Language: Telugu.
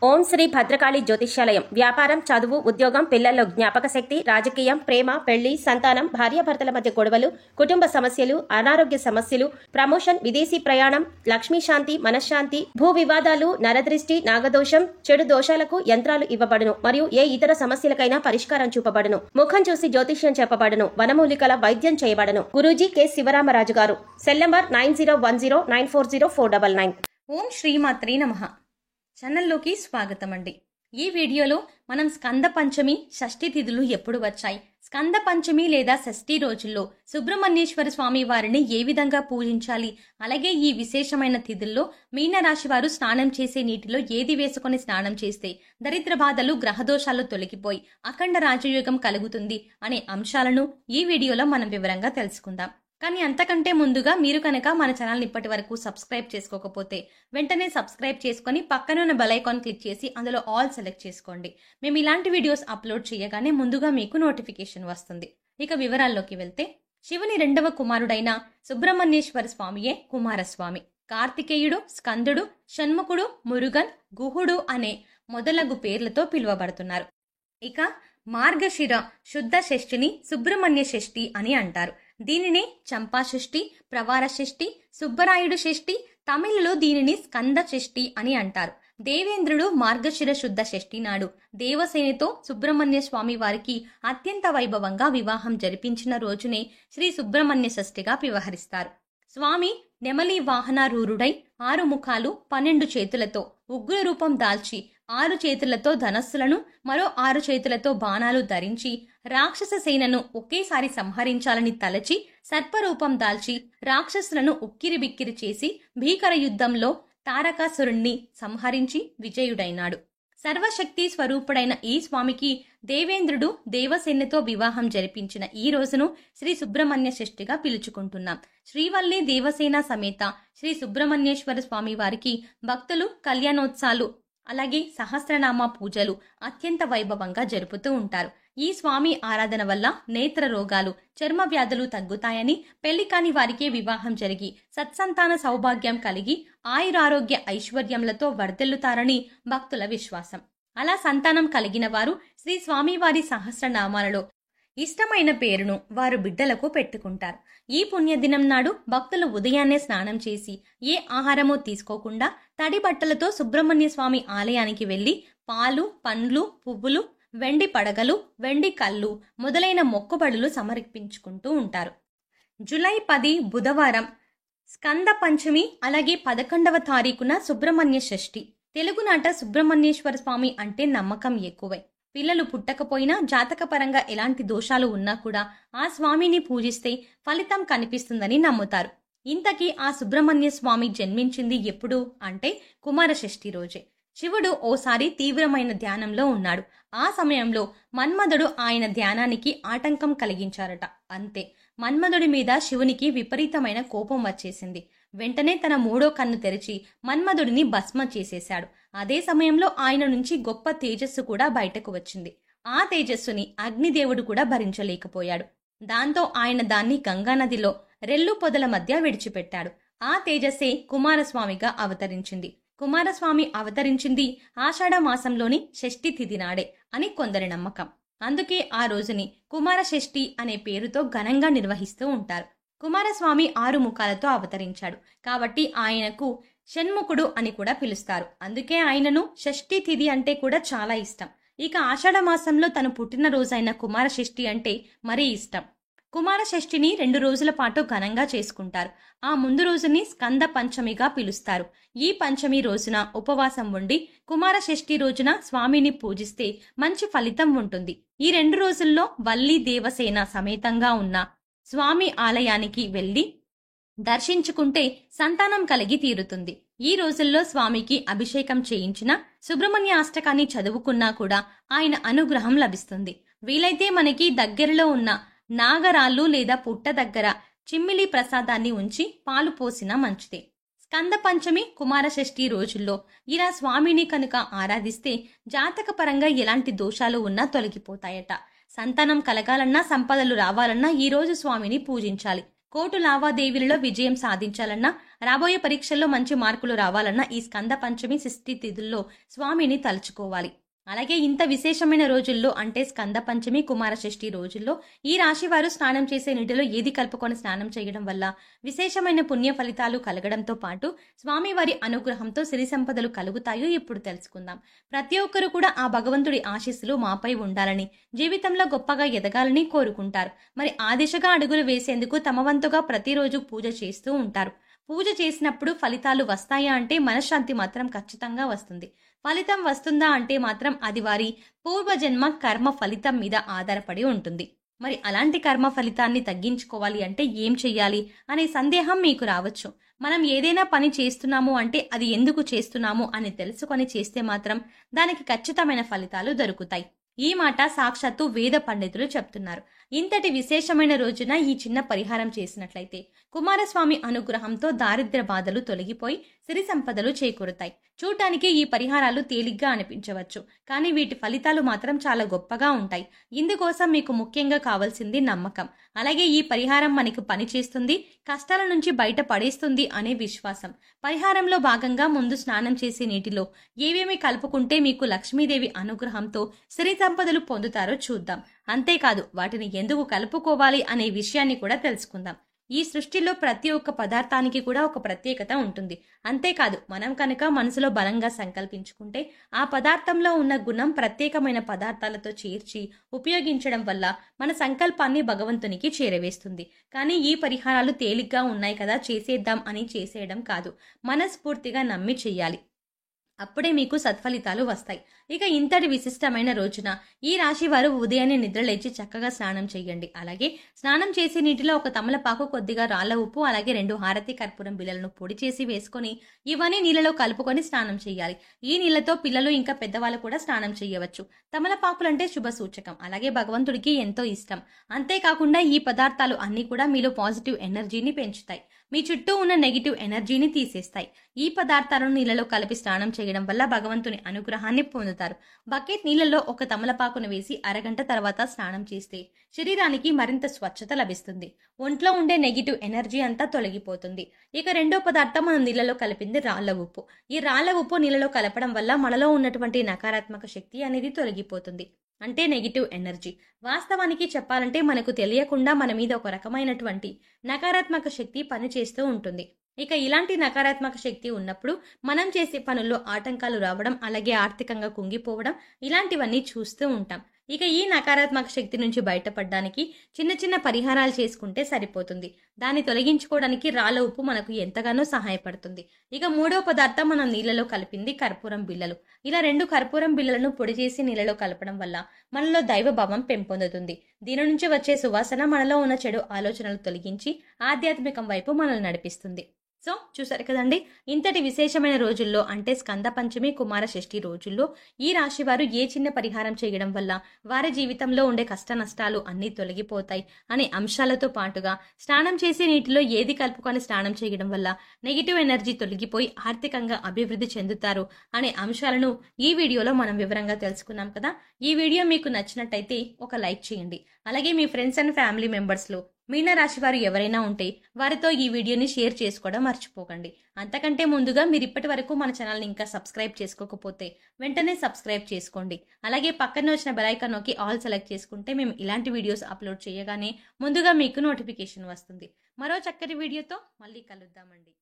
ఓం శ్రీ భద్రకాళి జ్యోతిష్యాలయం. వ్యాపారం, చదువు, ఉద్యోగం, పిల్లల్లో జ్ఞాపక శక్తి, రాజకీయం, ప్రేమ, పెళ్లి, సంతానం, భార్యాభర్తల మధ్య గొడవలు, కుటుంబ సమస్యలు, అనారోగ్య సమస్యలు, ప్రమోషన్, విదేశీ ప్రయాణం, లక్ష్మీ శాంతి, మనశ్శాంతి, భూ వివాదాలు, నరదృష్టి, నాగదోషం, చెడు దోషాలకు యంత్రాలు ఇవ్వబడును మరియు ఏ ఇతర సమస్యలకైనా పరిష్కారం చూపబడును. ముఖం చూసి జ్యోతిష్యం చెప్పబడును. వనమూలికల వైద్యం చేయబడును. గురూజీ కె శివరామరాజు గారు. Cell number 9010940499. ఓం శ్రీమాత్రే నమః. ఛానల్లోకి స్వాగతం అండి. ఈ వీడియోలో మనం స్కంద పంచమి, షష్ఠి తిథులు ఎప్పుడు వచ్చాయి, స్కంద పంచమి లేదా షష్ఠి రోజుల్లో సుబ్రహ్మణ్యేశ్వర స్వామి వారిని ఏ విధంగా పూజించాలి, అలాగే ఈ విశేషమైన తిథుల్లో మీనరాశి వారు స్నానం చేసే నీటిలో ఏది వేసుకొని స్నానం చేస్తే దరిద్ర బాధలు, గ్రహదోషాలు తొలగిపోయి అఖండ రాజయోగం కలుగుతుంది అనే అంశాలను ఈ వీడియోలో మనం వివరంగా తెలుసుకుందాం. కానీ అంతకంటే ముందుగా మీరు కనుక మన ఛానల్ని ఇప్పటి వరకు సబ్స్క్రైబ్ చేసుకోకపోతే వెంటనే సబ్స్క్రైబ్ చేసుకొని పక్కనున్న బెల్ ఐకాన్ క్లిక్ చేసి అందులో ఆల్ సెలెక్ట్ చేసుకోండి. మేము ఇలాంటి వీడియోస్ అప్లోడ్ చేయగానే ముందుగా మీకు నోటిఫికేషన్ వస్తుంది. ఇక వివరాల్లోకి వెళ్తే, శివుని రెండవ కుమారుడైన సుబ్రహ్మణ్యేశ్వర స్వామియే కుమారస్వామి. కార్తికేయుడు, స్కందుడు, షణ్ముఖుడు, మురుగన్, గుహుడు అనే మొదలగు పేర్లతో పిలువబడుతున్నారు. ఇక మార్గశిర శుద్ధ షష్ఠిని సుబ్రహ్మణ్య షష్ఠి అని అంటారు. దీనిని చంపా షష్ఠి, ప్రవార షష్ఠి, సుబ్బరాయుడు షష్ఠి, తమిళలో దీనిని స్కంద షష్ఠి అని అంటారు. దేవేంద్రుడు మార్గశిర శుద్ధ షష్ఠి నాడు దేవసేనతో సుబ్రహ్మణ్య స్వామి వారికి అత్యంత వైభవంగా వివాహం జరిపించిన రోజునే శ్రీ సుబ్రహ్మణ్య షష్ఠిగా వ్యవహరిస్తారు. స్వామి నెమలి వాహనారూరుడై 6 ముఖాలు 12 చేతులతో ఉగ్ర రూపం దాల్చి 6 చేతులతో ధనస్సులను, మరో 6 చేతులతో బాణాలు ధరించి రాక్షస సేనను ఒకేసారి సంహరించాలని తలచి సర్పరూపం దాల్చి రాక్షసులను ఉక్కిరిబిక్కిరి చేసి భీకర యుద్ధంలో తారకాసురుణ్ణి సంహరించి విజయుడైనాడు. సర్వశక్తి స్వరూపుడైన ఈ స్వామికి దేవేంద్రుడు దేవసేనతో వివాహం జరిపించిన ఈ రోజును శ్రీ సుబ్రహ్మణ్య షష్ఠిగా పిలుచుకుంటున్నాం. శ్రీవల్లి దేవసేన సమేత శ్రీ సుబ్రహ్మణ్యేశ్వర స్వామి వారికి భక్తులు కళ్యాణోత్సవాలు, అలాగే సహస్రనామ పూజలు అత్యంత వైభవంగా జరుపుతూ ఉంటారు. ఈ స్వామి ఆరాధన వల్ల నేత్ర రోగాలు, చర్మ వ్యాధులు తగ్గుతాయని, పెళ్లి కాని వారికి వివాహం జరిగి సత్సంతాన సౌభాగ్యం కలిగి ఆయురారోగ్య ఐశ్వర్యములతో వర్ధిల్లుతారని భక్తుల విశ్వాసం. అలా సంతానం కలిగిన వారు శ్రీ స్వామివారి సహస్రనామాలలో ఇష్టమైన పేరును వారు బిడ్డలకు పెట్టుకుంటారు. ఈ పుణ్యదినం నాడు భక్తులు ఉదయాన్నే స్నానం చేసి ఏ ఆహారమూ తీసుకోకుండా తడి బట్టలతో సుబ్రహ్మణ్య స్వామి ఆలయానికి వెళ్లి పాలు, పండ్లు, పువ్వులు, వెండి పడగలు, వెండి కళ్ళు మొదలైన మొక్కుబడులు సమర్పించుకుంటూ ఉంటారు. జూలై 10 బుధవారం స్కంద పంచమి, అలాగే 11వ తారీఖున సుబ్రహ్మణ్య షష్ఠి. తెలుగునాట సుబ్రహ్మణ్యేశ్వర స్వామి అంటే నమ్మకం ఎక్కువై, పిల్లలు పుట్టకపోయినా జాతకపరంగా ఎలాంటి దోషాలు ఉన్నా కూడా ఆ స్వామిని పూజిస్తే ఫలితం కనిపిస్తుందని నమ్ముతారు. ఇంతకీ ఆ సుబ్రహ్మణ్య స్వామి జన్మించింది ఎప్పుడు అంటే కుమార షష్ఠి రోజే. శివుడు ఓసారి తీవ్రమైన ధ్యానంలో ఉన్నాడు. ఆ సమయంలో మన్మధుడు ఆయన ధ్యానానికి ఆటంకం కలిగించారట. అంతే, మన్మధుడి మీద శివునికి విపరీతమైన కోపం వచ్చేసింది. వెంటనే తన 3వ కన్ను తెరిచి మన్మధుడిని భస్మ చేసేశాడు. అదే సమయంలో ఆయన నుంచి గొప్ప తేజస్సు కూడా బయటకు వచ్చింది. ఆ తేజస్సుని అగ్నిదేవుడు కూడా భరించలేకపోయాడు. దాంతో ఆయన దాన్ని గంగానదిలో రెల్లు పొదల మధ్య విడిచిపెట్టాడు. ఆ తేజస్సే కుమారస్వామిగా అవతరించింది. కుమారస్వామి అవతరించింది ఆషాఢ మాసంలోని షష్ఠి తిథి నాడే అని కొందరి నమ్మకం. అందుకే ఆ రోజుని కుమార షష్ఠి అనే పేరుతో ఘనంగా నిర్వహిస్తూ ఉంటారు. కుమారస్వామి 6 ముఖాలతో అవతరించాడు కాబట్టి ఆయనకు షణ్ముఖుడు అని కూడా పిలుస్తారు. అందుకే ఆయనను షష్ఠి తిథి అంటే కూడా చాలా ఇష్టం. ఇక ఆషాఢ మాసంలో తను పుట్టినరోజైన కుమార షష్ఠి అంటే మరీ ఇష్టం. కుమార షష్ఠిని 2 రోజుల పాటు ఘనంగా చేసుకుంటారు. ఆ ముందు రోజుని స్కంద పంచమిగా పిలుస్తారు. ఈ పంచమి రోజున ఉపవాసం ఉండి కుమార షష్ఠి రోజున స్వామిని పూజిస్తే మంచి ఫలితం ఉంటుంది. ఈ 2 రోజుల్లో వల్లి దేవసేన సమేతంగా ఉన్న స్వామి ఆలయానికి వెళ్లి దర్శించుకుంటే సంతానం కలిగి తీరుతుంది. ఈ రోజుల్లో స్వామికి అభిషేకం చేయించిన సుబ్రహ్మణ్య అష్టకాన్ని చదువుకున్నా కూడా ఆయన అనుగ్రహం లభిస్తుంది. వీలైతే మనకి దగ్గరలో ఉన్న నాగరాళ్ళు లేదా పుట్ట దగ్గర చిమ్మిలి ప్రసాదాన్ని ఉంచి పాలు పోసినా మంచిదే. స్కంద పంచమి, కుమార షష్ఠి రోజుల్లో ఇలా స్వామిని కనుక ఆరాధిస్తే జాతకపరంగా ఎలాంటి దోషాలు ఉన్నా తొలగిపోతాయట. సంతానం కలగాలన్నా, సంపదలు రావాలన్నా ఈ రోజు స్వామిని పూజించాలి. కోర్టు లావాదేవీలలో విజయం సాధించాలన్నా, రాబోయే పరీక్షల్లో మంచి మార్కులు రావాలన్నా ఈ స్కంద పంచమి షష్ఠి తిథుల్లో స్వామిని తలుచుకోవాలి. అలాగే ఇంత విశేషమైన రోజుల్లో అంటే స్కంద పంచమి కుమార షష్ఠి రోజుల్లో ఈ రాశి వారు స్నానం చేసే నీటిలో ఏది కలుపుకొని స్నానం చేయడం వల్ల విశేషమైన పుణ్య ఫలితాలు కలగడంతో పాటు స్వామివారి అనుగ్రహంతో సిరి సంపదలు కలుగుతాయో ఇప్పుడు తెలుసుకుందాం. ప్రతి ఒక్కరు కూడా ఆ భగవంతుడి ఆశీస్సులు మాపై ఉండాలని, జీవితంలో గొప్పగా ఎదగాలని కోరుకుంటారు. మరి ఆ దిశగా అడుగులు వేసేందుకు తమ వంతుగా ప్రతిరోజు పూజ చేస్తూ ఉంటారు. పూజ చేసినప్పుడు ఫలితాలు వస్తాయా అంటే మనశ్శాంతి మాత్రం ఖచ్చితంగా వస్తుంది. ఫలితం వస్తుందా అంటే మాత్రం అది వారి పూర్వజన్మ కర్మ ఫలితం మీద ఆధారపడి ఉంటుంది. మరి అలాంటి కర్మ ఫలితాన్ని తగ్గించుకోవాలి అంటే ఏం చెయ్యాలి అనే సందేహం మీకు రావచ్చు. మనం ఏదైనా పని చేస్తున్నాము అంటే అది ఎందుకు చేస్తున్నాము అని తెలుసుకొని చేస్తే మాత్రం దానికి ఖచ్చితమైన ఫలితాలు దొరుకుతాయి. ఈ మాట సాక్షాత్తు వేద పండితులు చెప్తున్నారు. ఇంతటి విశేషమైన రోజున ఈ చిన్న పరిహారం చేసినట్లయితే కుమారస్వామి అనుగ్రహంతో దారిద్ర్య బాధలు తొలగిపోయి సిరి సంపదలు చేకూరుతాయి. చూడటానికి ఈ పరిహారాలు తేలిగ్గా అనిపించవచ్చు, కానీ వీటి ఫలితాలు మాత్రం చాలా గొప్పగా ఉంటాయి. ఇందుకోసం మీకు ముఖ్యంగా కావాల్సింది నమ్మకం. అలాగే ఈ పరిహారం మనకు పనిచేస్తుంది, కష్టాల నుంచి బయట పడేస్తుంది అనే విశ్వాసం. పరిహారంలో భాగంగా ముందు స్నానం చేసే నీటిలో ఏవేమి కలుపుకుంటే మీకు లక్ష్మీదేవి అనుగ్రహంతో సిరి సంపదలు పొందుతారో చూద్దాం. అంతేకాదు వాటిని ఎందుకు కలుపుకోవాలి అనే విషయాన్ని కూడా తెలుసుకుందాం. ఈ సృష్టిలో ప్రతి ఒక్క పదార్థానికి కూడా ఒక ప్రత్యేకత ఉంటుంది. అంతేకాదు మనం కనుక మనసులో బలంగా సంకల్పించుకుంటే ఆ పదార్థంలో ఉన్న గుణం ప్రత్యేకమైన పదార్థాలతో చేర్చి ఉపయోగించడం వల్ల మన సంకల్పాన్ని భగవంతునికి చేరవేస్తుంది. కానీ ఈ పరిహారాలు తేలిగ్గా ఉన్నాయి కదా చేసేద్దాం అని చేసేయడం కాదు, మనస్ఫూర్తిగా నమ్మి చెయ్యాలి. అప్పుడే మీకు సత్ఫలితాలు వస్తాయి. ఇక ఇంతటి విశిష్టమైన రోజున ఈ రాశి వారు ఉదయాన్నే నిద్రలేచి చక్కగా స్నానం చేయండి. అలాగే స్నానం చేసే నీటిలో ఒక తమలపాకు, కొద్దిగా రాళ్ల ఉప్పు, అలాగే 2 హారతి కర్పూరం బిళ్ళలను పొడి చేసి వేసుకొని ఇవన్నీ నీళ్ళలో కలుపుకొని స్నానం చేయాలి. ఈ నీళ్లతో పిల్లలు ఇంకా పెద్దవాళ్ళు కూడా స్నానం చేయవచ్చు. తమలపాకులంటే శుభ సూచకం, అలాగే భగవంతుడికి ఎంతో ఇష్టం. అంతేకాకుండా ఈ పదార్థాలు అన్ని కూడా మీలో పాజిటివ్ ఎనర్జీని పెంచుతాయి, మీ చుట్టూ ఉన్న నెగిటివ్ ఎనర్జీని తీసేస్తాయి. ఈ పదార్థాలను నీళ్ళలో కలిపి స్నానం చేయడం వల్ల భగవంతుని అనుగ్రహాన్ని పొందుతారు. బకెట్ నీళ్ళలో ఒక తమలపాకును వేసి అరగంట తర్వాత స్నానం చేస్తే శరీరానికి మరింత స్వచ్ఛత లభిస్తుంది. ఒంట్లో ఉండే నెగిటివ్ ఎనర్జీ అంతా తొలగిపోతుంది. ఇక రెండో పదార్థం మనం నీళ్ళలో కలిపింది రాళ్ల ఉప్పు. ఈ రాళ్ల ఉప్పు నీళ్ళలో కలపడం వల్ల మనలో ఉన్నటువంటి నకారాత్మక శక్తి అనేది తొలగిపోతుంది, అంటే నెగిటివ్ ఎనర్జీ. వాస్తవానికి చెప్పాలంటే మనకు తెలియకుండా మన మీద ఒక రకమైనటువంటి నకారాత్మక శక్తి పనిచేస్తూ ఉంటుంది. ఇక ఇలాంటి నకారాత్మక శక్తి ఉన్నప్పుడు మనం చేసే పనుల్లో ఆటంకాలు రావడం, అలాగే ఆర్థికంగా కుంగిపోవడం ఇలాంటివన్నీ చూస్తూ ఉంటాం. ఇక ఈ నకారాత్మక శక్తి నుంచి బయటపడడానికి చిన్న చిన్న పరిహారాలు చేసుకుంటే సరిపోతుంది. దాన్ని తొలగించుకోవడానికి రాళ్ల ఉప్పు మనకు ఎంతగానో సహాయపడుతుంది. ఇక మూడో పదార్థం మనం నీళ్ళలో కలిపింది కర్పూరం బిళ్ళలు. ఇలా 2 కర్పూరం బిళ్ళలను పొడి చేసి నీళ్ళలో కలపడం వల్ల మనలో దైవభావం పెంపొందుతుంది. దీని నుంచి వచ్చే సువాసన మనలో ఉన్న చెడు ఆలోచనలు తొలగించి ఆధ్యాత్మికం వైపు మనల్ని నడిపిస్తుంది. సో చూసారు కదండి, ఇంతటి విశేషమైన రోజుల్లో అంటే స్కంద పంచమి కుమార షష్ఠి రోజుల్లో ఈ రాశి వారు ఏ చిన్న పరిహారం చేయడం వల్ల వారి జీవితంలో ఉండే కష్ట నష్టాలు అన్నీ తొలగిపోతాయి అనే అంశాలతో పాటుగా స్నానం చేసే నీటిలో ఏది కలుపుకొని స్నానం చేయడం వల్ల నెగిటివ్ ఎనర్జీ తొలగిపోయి ఆర్థికంగా అభివృద్ధి చెందుతారు అనే అంశాలను ఈ వీడియోలో మనం వివరంగా తెలుసుకున్నాం కదా. ఈ వీడియో మీకు నచ్చినట్టయితే ఒక లైక్ చేయండి. అలాగే మీ ఫ్రెండ్స్ అండ్ ఫ్యామిలీ మెంబర్స్లో మీన రాశి వారు ఎవరైనా ఉంటే వారితో ఈ వీడియోని షేర్ చేసుకోవడం మర్చిపోకండి. అంతకంటే ముందుగా మీరు ఇప్పటి వరకు మన ఛానల్ని ఇంకా సబ్స్క్రైబ్ చేసుకోకపోతే వెంటనే సబ్స్క్రైబ్ చేసుకోండి. అలాగే పక్కన వచ్చిన బెల్ ఐకాన్ నొక్కి ఆల్ సెలెక్ట్ చేసుకుంటే మేము ఇలాంటి వీడియోస్ అప్లోడ్ చేయగానే ముందుగా మీకు నోటిఫికేషన్ వస్తుంది. మరో చక్కటి వీడియోతో మళ్ళీ కలుద్దామండి.